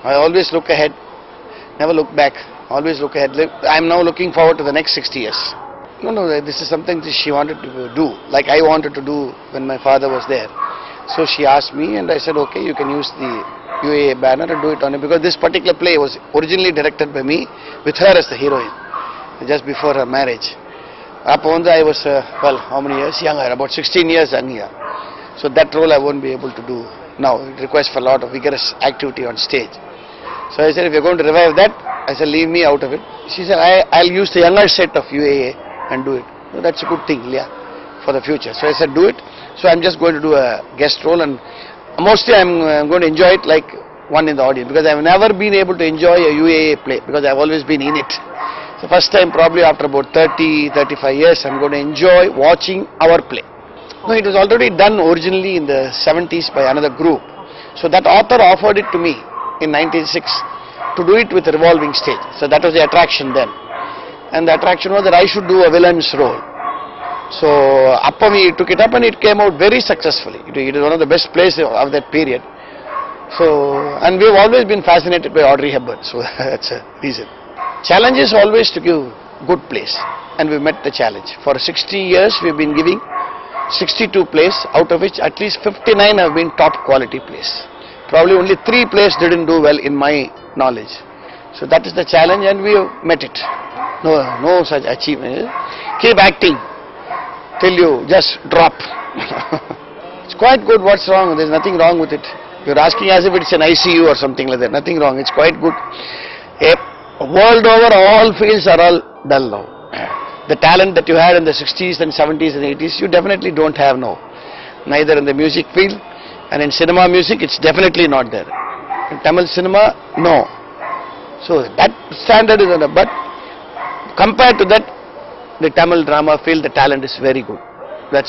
I always look ahead, never look back, always look ahead. I am now looking forward to the next 60 years. No, this is something that she wanted to do, like I wanted to do when my father was there. So she asked me and I said, okay, you can use the UAA banner and do it on it, because this particular play was originally directed by me with her as the heroine, just before her marriage. I was, well, how many years younger? About 16 years younger. So that role I won't be able to do now. It requires for a lot of vigorous activity on stage. So I said, if you're going to revive that, I said, leave me out of it. She said, I'll use the younger set of UAA and do it. So that's a good thing, yeah, for the future. So I said, do it. So I'm just going to do a guest role, and mostly I'm going to enjoy it like one in the audience, because I've never been able to enjoy a UAA play, because I've always been in it. So first time, probably after about 30-35 years, I'm going to enjoy watching our play. No, it was already done originally in the 70s by another group. So that author offered it to me in 1906 to do it with a revolving stage. So that was the attraction then. And the attraction was that I should do a villain's role. So Appami took it up and it came out very successfully. It is one of the best plays of that period. So, and we've always been fascinated by Audrey Hepburn. So that's a reason. Challenge is always to give good plays. And we met the challenge. For 60 years we've been giving 62 plays, out of which at least 59 have been top quality plays. Probably only 3 plays didn't do well in my knowledge. So that is the challenge and we have met it. No such achievement. Keep acting till you just drop. It's quite good. What's wrong? There's nothing wrong with it. You're asking as if it's an ICU or something like that. Nothing wrong. It's quite good. World over, all fields are all dull now. The talent that you had in the 60s and 70s and 80s, you definitely don't have now. Neither in the music field, and in cinema music, it's definitely not there. In Tamil cinema, no. So that standard is on the, but compared to that, the Tamil drama field, the talent is very good.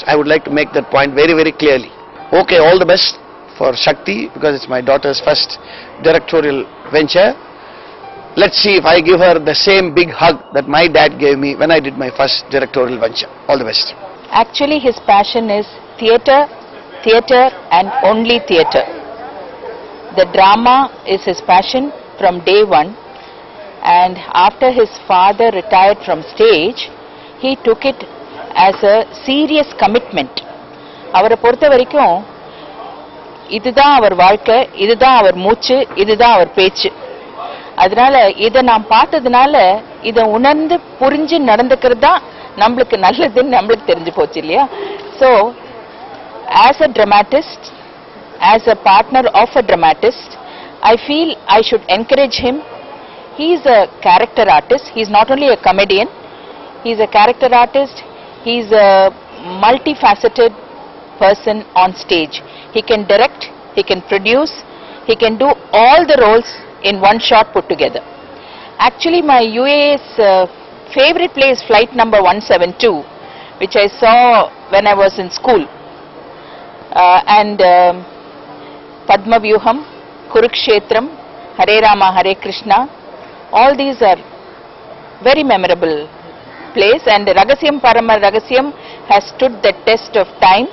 I would like to make that point very, very clearly. Okay, all the best for Shakthi, because it's my daughter's first directorial venture. Let's see if I give her the same big hug that my dad gave me when I did my first directorial venture. All the best. Actually, his passion is theatre, theatre and only theatre. The drama is his passion from day one, and after his father retired from stage, he took it as a serious commitment. அவரை பொறுத்த வரைக்கும் இதுதான் அவர் வாழ்க்கை, இதுதான் அவர் மூச்சு, இதுதான் அவர் பேச்சு. அதனால இதை நாம் பார்த்ததுனால இதை உணர்ந்து புரிஞ்சு நடந்துக்கிறது தான் நம்மளுக்கு நல்லதுன்னு நம்மளுக்கு தெரிஞ்சு போச்சு இல்லையா? So, as a dramatist, as a partner of a dramatist, I feel I should encourage him. He is a character artist. He is not only a comedian, he is a character artist. He is a multifaceted person on stage. He can direct, he can produce, he can do all the roles in one shot put together. Actually, my UAA's favorite play is Flight Number 172, which I saw when I was in school. And Padma Vyuham, Kurukshetram, Hare Rama, Hare Krishna, all these are very memorable plays, and Ragasyam Parama Ragasyam has stood the test of time,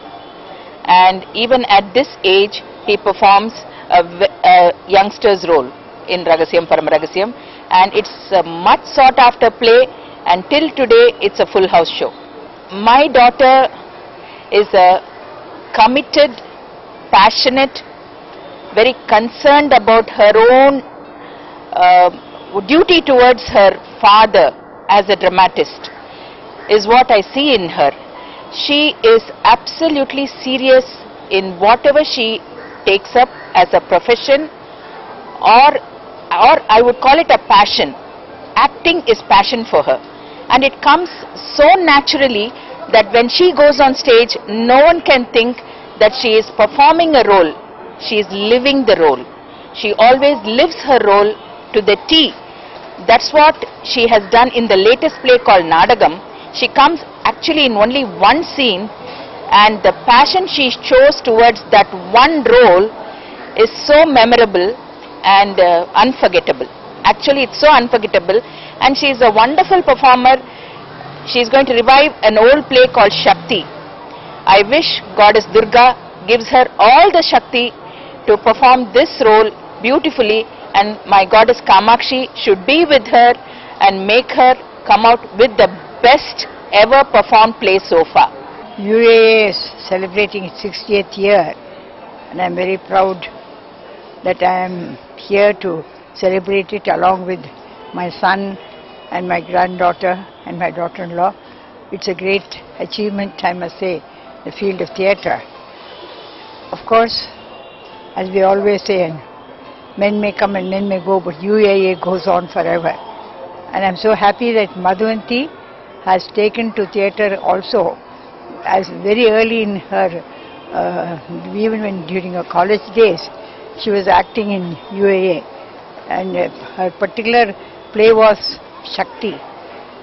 and even at this age he performs a youngster's role in Ragasyam Parama Ragasyam, and it's a much sought after play, and till today it's a full house show. My daughter is a committed, passionate, very concerned about her own duty towards her father as a dramatist is what I see in her. She is absolutely serious in whatever she takes up as a profession or or I would call it a passion. Acting is passion for her, and it comes so naturally that when she goes on stage, no one can think that she is performing a role. She is living the role. She always lives her role to the T. That's what she has done in the latest play called Nadagam. She comes actually in only one scene, and the passion she shows towards that one role is so memorable and unforgettable. Actually, it's so unforgettable, and she is a wonderful performer. She is going to revive an old play called Shakthi. I wish Goddess Durga gives her all the Shakti to perform this role beautifully, and my Goddess Kamakshi should be with her and make her come out with the best ever performed play so far. UAA is celebrating its 60th year, and I am very proud that I am here to celebrate it along with my son and my granddaughter and my daughter-in-law. It's a great achievement, I must say, in the field of theatre. Of course, as we always say, men may come and men may go, but UAA goes on forever. And I'm so happy that Madhuvanti has taken to theatre also, as very early in her, even when during her college days, she was acting in UAA, and her particular play was Shakti,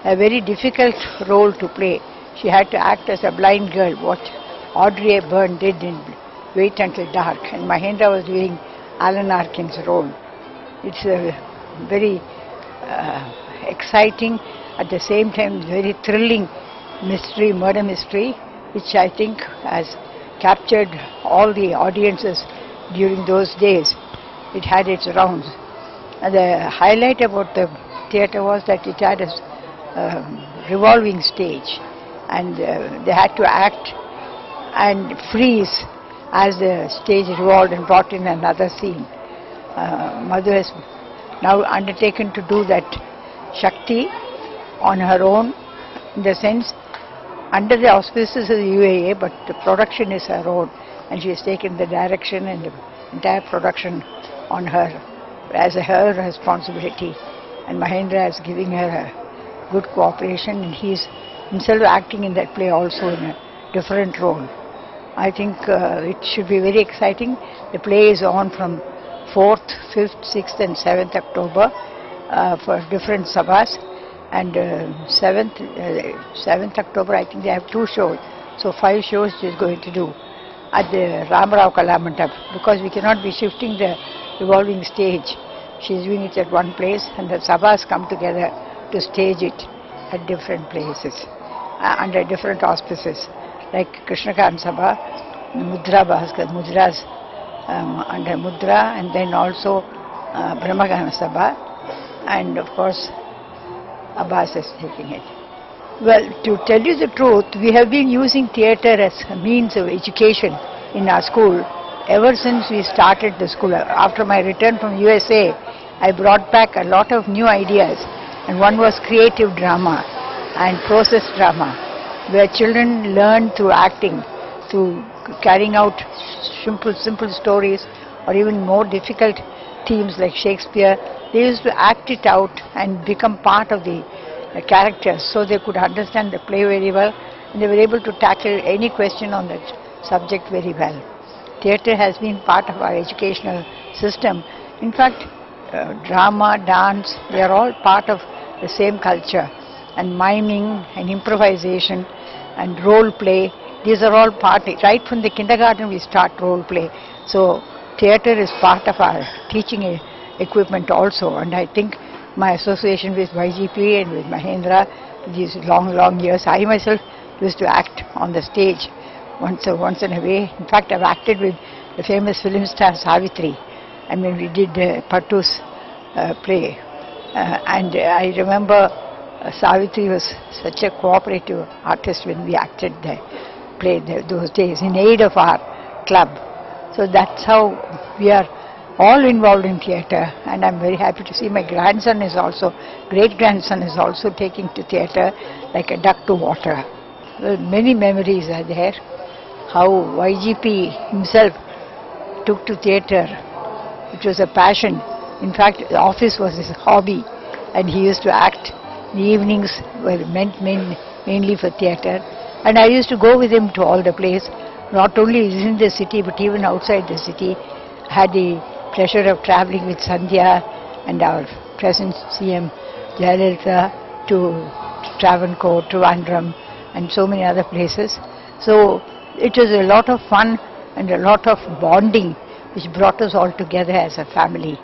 a very difficult role to play. She had to act as a blind girl, what Audrey Hepburn did in Wait Until Dark, and Mahendran was doing Alan Arkin's role. It's a very exciting, at the same time very thrilling mystery, murder mystery, which I think has captured all the audiences during those days. It had its rounds. And the highlight about the theatre was that it had a revolving stage, and they had to act and freeze as the stage revolved and brought in another scene. Madhu has now undertaken to do that Shakti on her own, in the sense under the auspices of the UAA, but the production is her own, and she has taken the direction and the entire production on her as her responsibility, and Mahendran is giving her a good cooperation, and he is himself acting in that play also in a different role. I think it should be very exciting. The play is on from 4th, 5th, 6th and 7th October for different sabhas, and 7th October I think they have 2 shows, so 5 shows she is going to do at the Ramarao Kalamandap, because we cannot be shifting the revolving stage. She is doing it at one place, and the sabhas come together to stage it at different places under different auspices, like Krishnakant Sabha, Mudra Bhaskar, Mudras under Mudra, and then also Brahmagana Sabha, and of course Abbas is taking it. Well, to tell you the truth, we have been using theatre as a means of education in our school ever since we started the school. After my return from USA, I brought back a lot of new ideas, and one was creative drama and process drama, where children learn through acting, through carrying out simple stories, or even more difficult themes like Shakespeare. They used to act it out and become part of the characters, so they could understand the play very well, and they were able to tackle any question on that subject very well. Theatre has been part of our educational system. In fact, drama, dance, they are all part of the same culture, and miming and improvisation and role play, these are all part. Right from the kindergarten we start role play, so theatre is part of our teaching equipment also, and I think my association with YGP and with Mahendran, these long years, I myself used to act on the stage once in a way. In fact, I've acted with the famous film star Savitri, and when we did Pattu's play, and I remember Savitri was such a cooperative artist when we acted the play those days in aid of our club. So that's how we are all involved in theatre, and I'm very happy to see my grandson is also, great-grandson is also taking to theatre like a duck to water. Well, many memories are there, how YGP himself took to theatre. It was a passion In fact, the office was his hobby, and he used to act. The evenings were meant mainly for theatre, and I used to go with him to all the plays, not only in the city but even outside the city. I had the pleasure of travelling with Sandhya and our present CM Jayalalitha to Travancore, Trivandrum, and so many other places. So it was a lot of fun and a lot of bonding which brought us all together as a family.